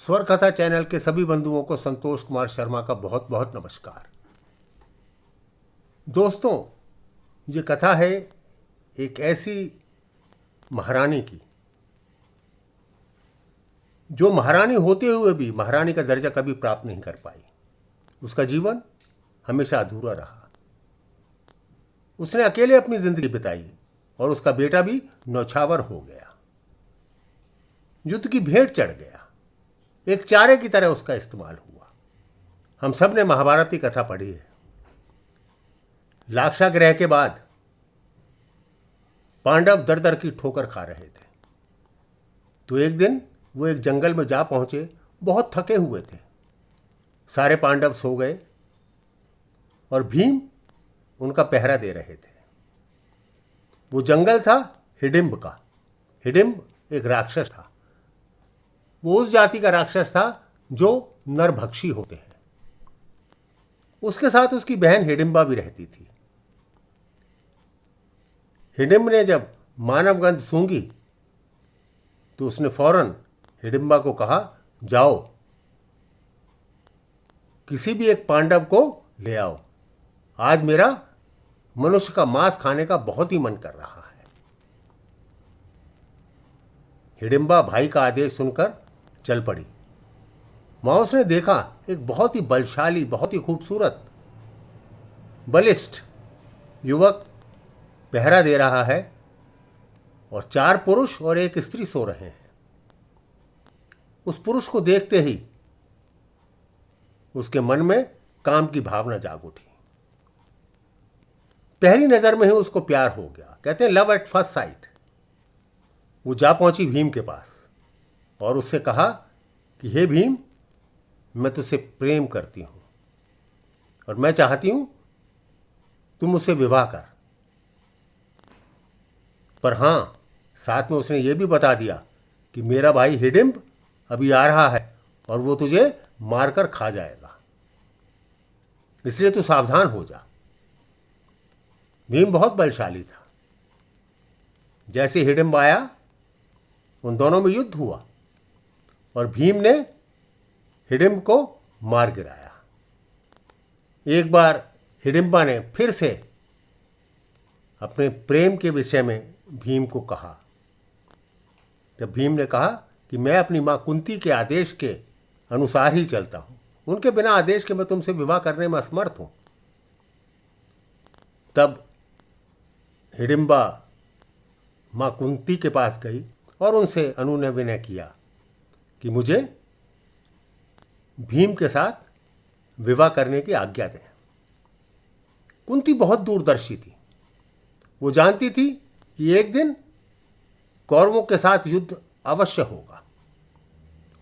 स्वर कथा चैनल के सभी बंधुओं को संतोष कुमार शर्मा का बहुत बहुत नमस्कार। दोस्तों, ये कथा है एक ऐसी महारानी की जो महारानी होते हुए भी महारानी का दर्जा कभी प्राप्त नहीं कर पाई। उसका जीवन हमेशा अधूरा रहा। उसने अकेले अपनी जिंदगी बिताई और उसका बेटा भी नौछावर हो गया, युद्ध की भेंट चढ़ गया। एक चारे की तरह उसका इस्तेमाल हुआ। हम सब ने महाभारत की कथा पढ़ी है। लाक्षागृह के बाद पांडव दर दर की ठोकर खा रहे थे, तो एक दिन वो एक जंगल में जा पहुंचे। बहुत थके हुए थे। सारे पांडव सो गए और भीम उनका पहरा दे रहे थे। वो जंगल था हिडिंब का। हिडिंब एक राक्षस था। वो उस जाति का राक्षस था जो नरभक्षी होते हैं। उसके साथ उसकी बहन हिडिंबा भी रहती थी। हिडिंब ने जब मानव गंध सूंघी तो उसने फौरन हिडिंबा को कहा, जाओ किसी भी एक पांडव को ले आओ, आज मेरा मनुष्य का मांस खाने का बहुत ही मन कर रहा है। हिडिंबा भाई का आदेश सुनकर चल पड़ी। वहां उसने देखा एक बहुत ही बलशाली, बहुत ही खूबसूरत, बलिष्ठ युवक पहरा दे रहा है और 4 पुरुष और 1 स्त्री सो रहे हैं। उस पुरुष को देखते ही उसके मन में काम की भावना जाग उठी। पहली नजर में ही उसको प्यार हो गया। कहते हैं लव एट फर्स्ट साइट। वो जा पहुंची भीम के पास और उससे कहा कि हे भीम, मैं तुझसे प्रेम करती हूं और मैं चाहती हूं तुम मुझसे विवाह कर। पर हां, साथ में उसने यह भी बता दिया कि मेरा भाई हिडिंब अभी आ रहा है और वो तुझे मारकर खा जाएगा, इसलिए तू सावधान हो जा। भीम बहुत बलशाली था। जैसे हिडिंब आया, उन दोनों में युद्ध हुआ और भीम ने हिडिंब को मार गिराया। एक बार हिडिंबा ने फिर से अपने प्रेम के विषय में भीम को कहा। जब भीम ने कहा कि मैं अपनी मां कुंती के आदेश के अनुसार ही चलता हूं, उनके बिना आदेश के मैं तुमसे विवाह करने में असमर्थ हूं, तब हिडिंबा मां कुंती के पास गई और उनसे अनुनय विनय किया कि मुझे भीम के साथ विवाह करने की आज्ञा दें। कुंती बहुत दूरदर्शी थी। वो जानती थी कि एक दिन कौरवों के साथ युद्ध अवश्य होगा।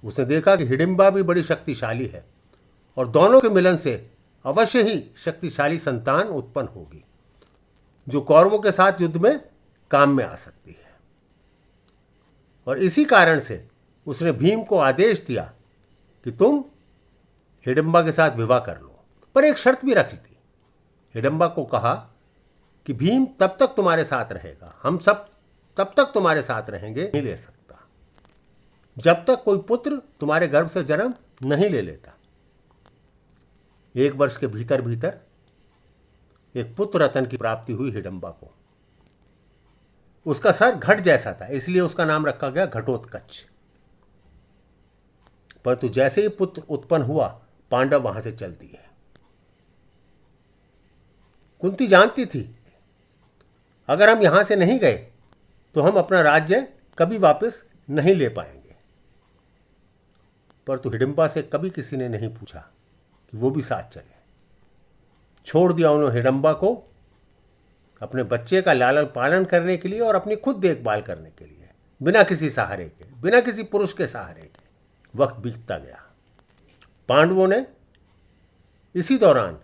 उसने देखा कि हिडिंबा भी बड़ी शक्तिशाली है और दोनों के मिलन से अवश्य ही शक्तिशाली संतान उत्पन्न होगी जो कौरवों के साथ युद्ध में काम में आ सकती है। और इसी कारण से उसने भीम को आदेश दिया कि तुम हिडिंबा के साथ विवाह कर लो, पर एक शर्त भी रखी थी। हिडिंबा को कहा कि भीम तब तक तुम्हारे साथ रहेगा, हम सब तब तक तुम्हारे साथ रहेंगे, नहीं ले सकता जब तक कोई पुत्र तुम्हारे गर्भ से जन्म नहीं ले लेता। 1 वर्ष के भीतर भीतर एक पुत्र रतन की प्राप्ति हुई हिडिंबा को। उसका सर घट जैसा था, इसलिए उसका नाम रखा गया घटोत्कच। परंतु जैसे ही पुत्र उत्पन्न हुआ, पांडव वहां से चल दिए। कुंती जानती थी अगर हम यहां से नहीं गए तो हम अपना राज्य कभी वापस नहीं ले पाएंगे। परंतु हिडिंबा से कभी किसी ने नहीं पूछा कि वो भी साथ चले। छोड़ दिया उन्होंने हिडिंबा को अपने बच्चे का लालन पालन करने के लिए और अपनी खुद देखभाल करने के लिए, बिना किसी सहारे के, बिना किसी पुरुष के सहारे के। वक्त बीतता गया। पांडवों ने इसी दौरान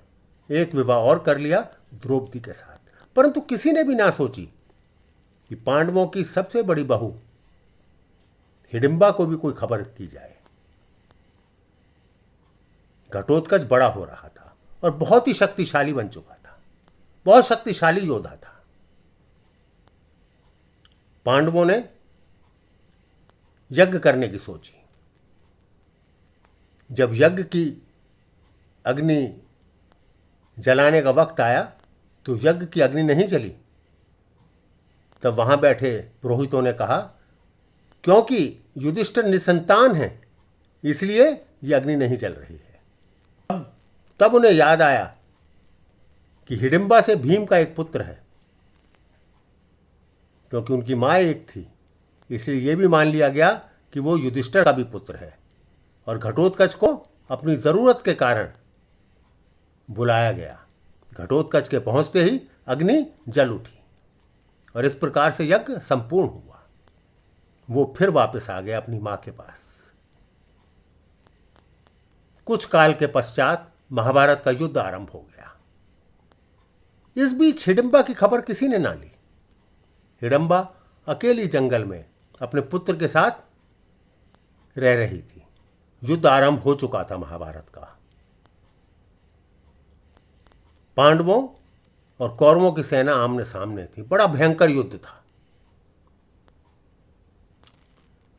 एक विवाह और कर लिया द्रौपदी के साथ, परंतु किसी ने भी ना सोची कि पांडवों की सबसे बड़ी बहू हिडिंबा को भी कोई खबर की जाए। घटोत्कच बड़ा हो रहा था और बहुत ही शक्तिशाली बन चुका था, बहुत शक्तिशाली योद्धा था। पांडवों ने यज्ञ करने की सोची। जब यज्ञ की अग्नि जलाने का वक्त आया तो यज्ञ की अग्नि नहीं जली। तब वहां बैठे पुरोहितों ने कहा, क्योंकि युधिष्ठिर निसंतान है इसलिए यह अग्नि नहीं जल रही है। तब उन्हें याद आया कि हिडिंबा से भीम का एक पुत्र है। क्योंकि उनकी मां एक थी इसलिए यह भी मान लिया गया कि वो युधिष्ठिर का भी पुत्र है, और घटोत्कच को अपनी जरूरत के कारण बुलाया गया। घटोत्कच के पहुंचते ही अग्नि जल उठी और इस प्रकार से यज्ञ संपूर्ण हुआ। वो फिर वापस आ गया अपनी मां के पास। कुछ काल के पश्चात महाभारत का युद्ध आरंभ हो गया। इस बीच हिडिंबा की खबर किसी ने ना ली। हिडिंबा अकेली जंगल में अपने पुत्र के साथ रह रही थी। युद्ध आरंभ हो चुका था महाभारत का। पांडवों और कौरवों की सेना आमने सामने थी। बड़ा भयंकर युद्ध था।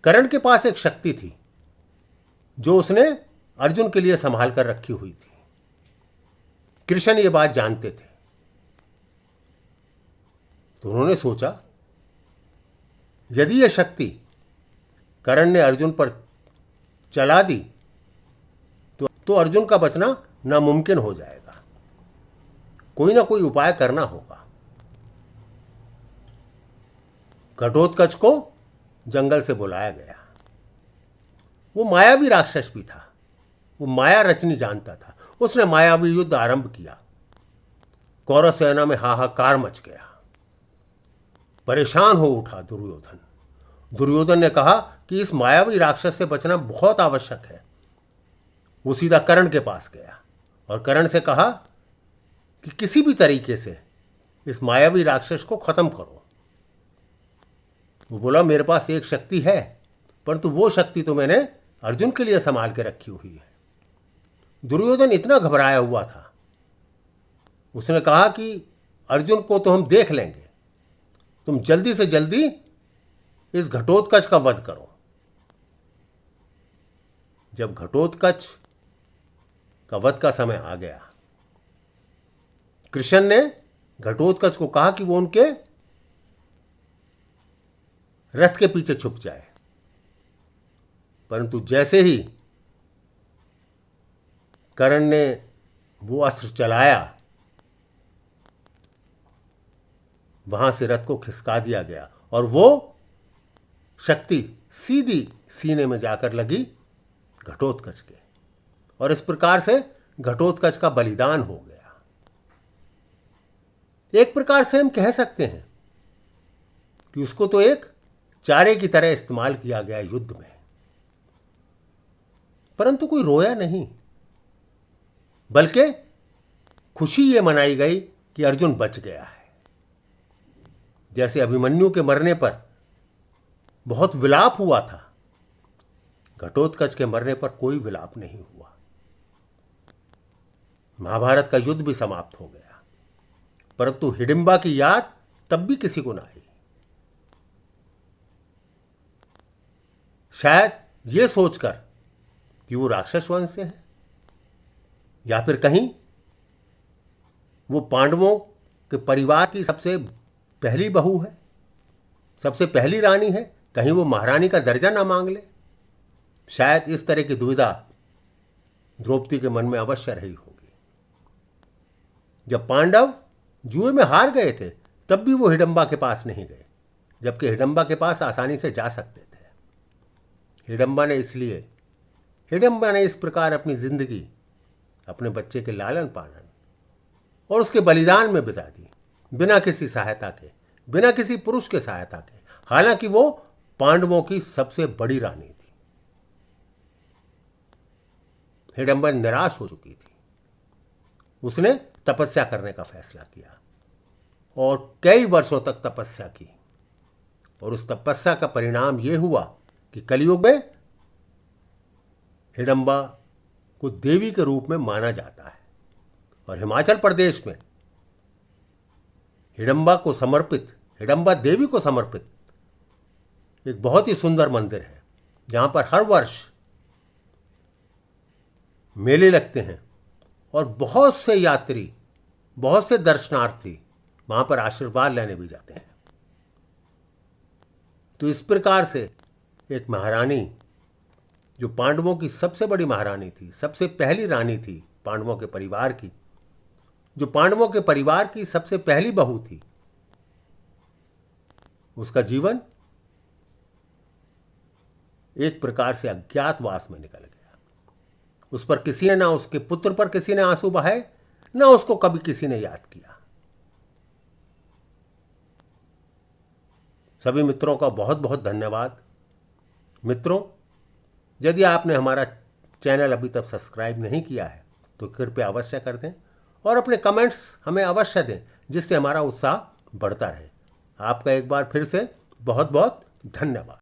कर्ण के पास एक शक्ति थी जो उसने अर्जुन के लिए संभाल कर रखी हुई थी। कृष्ण ये बात जानते थे तो उन्होंने सोचा, यदि यह शक्ति कर्ण ने अर्जुन पर चला दी तो अर्जुन का बचना नामुमकिन हो जाएगा। कोई ना कोई उपाय करना होगा। घटोत्कच को जंगल से बुलाया गया। वो मायावी राक्षस भी था। वो माया रचनी जानता था। उसने मायावी युद्ध आरंभ किया। कौरव सेना में हाहाकार मच गया। परेशान हो उठा दुर्योधन। दुर्योधन ने कहा कि इस मायावी राक्षस से बचना बहुत आवश्यक है। वो सीधा कर्ण के पास गया और कर्ण से कहा कि किसी भी तरीके से इस मायावी राक्षस को खत्म करो। वो बोला, मेरे पास एक शक्ति है, परंतु वो शक्ति तो मैंने अर्जुन के लिए संभाल के रखी हुई है। दुर्योधन इतना घबराया हुआ था। उसने कहा कि अर्जुन को तो हम देख लेंगे, तुम जल्दी से जल्दी इस घटोत्कच का वध करो। जब घटोत्कच का वध का समय आ गया, कृष्ण ने घटोत्कच को कहा कि वो उनके रथ के पीछे छुप जाए। परंतु जैसे ही कर्ण ने वो अस्त्र चलाया, वहां से रथ को खिसका दिया गया और वो शक्ति सीधी सीने में जाकर लगी घटोत्कच के, और इस प्रकार से घटोत्कच का बलिदान हो गया। एक प्रकार से हम कह सकते हैं कि उसको तो एक चारे की तरह इस्तेमाल किया गया युद्ध में। परंतु कोई रोया नहीं, बल्कि खुशी ये मनाई गई कि अर्जुन बच गया है। जैसे अभिमन्यु के मरने पर बहुत विलाप हुआ था, घटोत्कच के मरने पर कोई विलाप नहीं हुआ। महाभारत का युद्ध भी समाप्त हो गया, परंतु हिडिंबा की याद तब भी किसी को ना आई। शायद ये सोचकर कि वो राक्षस वंश से है, या फिर कहीं वो पांडवों के परिवार की सबसे पहली बहू है, सबसे पहली रानी है, कहीं वो महारानी का दर्जा ना मांग ले। शायद इस तरह की दुविधा द्रौपदी के मन में अवश्य रही होगी। जब पांडव जुए में हार गए थे तब भी वो हिडिंबा के पास नहीं गए, जबकि हिडिंबा के पास आसानी से जा सकते थे। हिडिंबा ने इस प्रकार अपनी जिंदगी अपने बच्चे के लालन पालन और उसके बलिदान में बिता दी, बिना किसी सहायता के, बिना किसी पुरुष के सहायता के। हालांकि वो पांडवों की सबसे बड़ी रानी थी। हिडिंबा निराश हो चुकी थी। उसने तपस्या करने का फैसला किया और कई वर्षों तक तपस्या की, और उस तपस्या का परिणाम यह हुआ कि कलयुग में हिडिंबा को देवी के रूप में माना जाता है। और हिमाचल प्रदेश में हिडिंबा देवी को समर्पित एक बहुत ही सुंदर मंदिर है, जहां पर हर वर्ष मेले लगते हैं और बहुत से यात्री, बहुत से दर्शनार्थी वहाँ पर आशीर्वाद लेने भी जाते हैं। तो इस प्रकार से एक महारानी, जो पांडवों की सबसे बड़ी महारानी थी, सबसे पहली रानी थी पांडवों के परिवार की, जो पांडवों के परिवार की सबसे पहली बहू थी, उसका जीवन एक प्रकार से अज्ञातवास में निकल गया। उस पर किसी ने, ना उसके पुत्र पर किसी ने आंसू बहाए, ना उसको कभी किसी ने याद किया। सभी मित्रों का बहुत बहुत धन्यवाद। मित्रों, यदि आपने हमारा चैनल अभी तक सब्सक्राइब नहीं किया है तो कृपया अवश्य कर दें और अपने कमेंट्स हमें अवश्य दें, जिससे हमारा उत्साह बढ़ता रहे। आपका एक बार फिर से बहुत बहुत धन्यवाद।